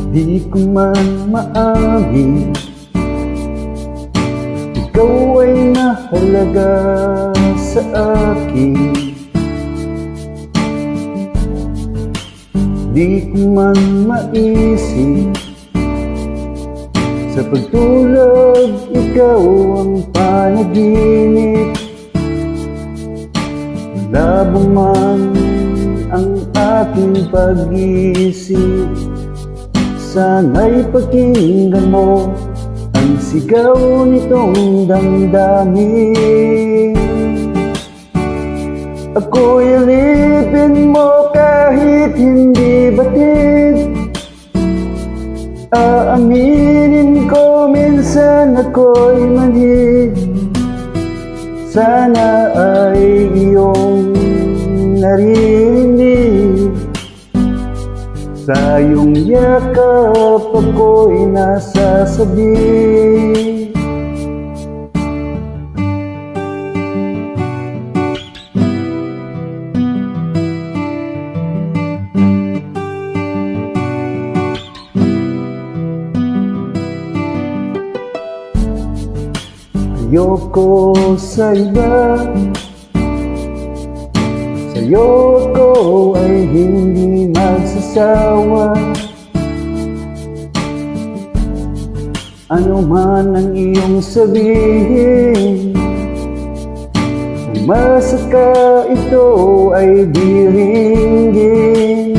Di ko man maamin, ikaw ay mahalaga sa akin. Di ko man maisip, sa pagtulog ikaw ang panaginip. Malabo man ang aking pag-isip, sana'y pakinggan mo ang sigaw nitong damdamin. Ako'y alipin mo kahit hindi batid. Aaminin ko minsan ako'y mali. Sana ay iyong naririnig. Sa iyong yakap ako'y nasasabi. Ayoko sa iba, sa'yo ako ay hindi magsasawa. Ano man ang iyong sabihin, umasa ka ito ay diringgin.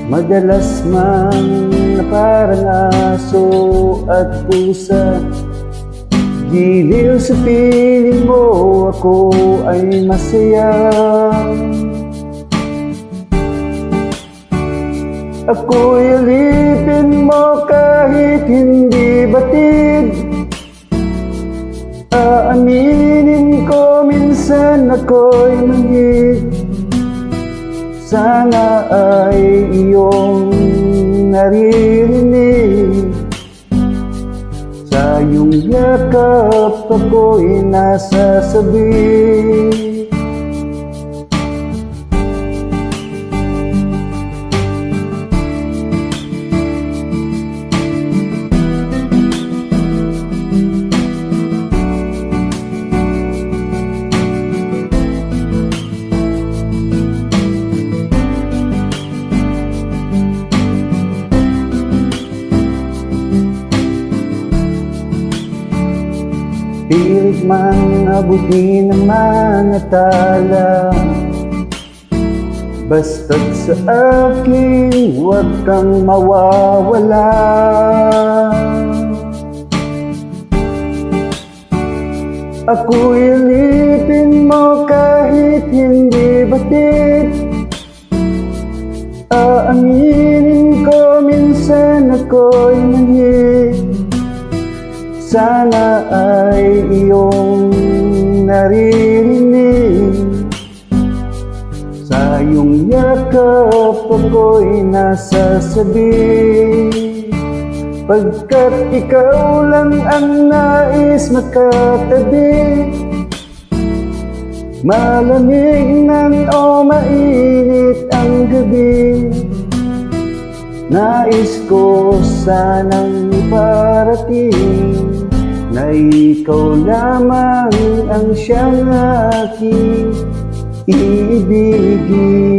Madalas man na parang aso at pusa, giliw sa piling mo ako ay masaya. Ako'y alipin mo kahit hindi batid. Aaminin ko minsan ako'y mali. Sana ay iyong naririnig. Sa iyong yakap ako'y nasasabi. Pilit man abutin ang manatala, basta't sa akin huwag kang mawawala. Ako'y alipin mo kahit hindi batid. Aaminin ko minsan ako'y mali. Sana ay iyong naririnig. Sa iyong yakap ako'y nasasabi. Pagkat ikaw lang ang nais makatabi, malamig man o mainit ang gabi, nais ko sanang iparating na ikaw lamang ang siyang aking iibigin.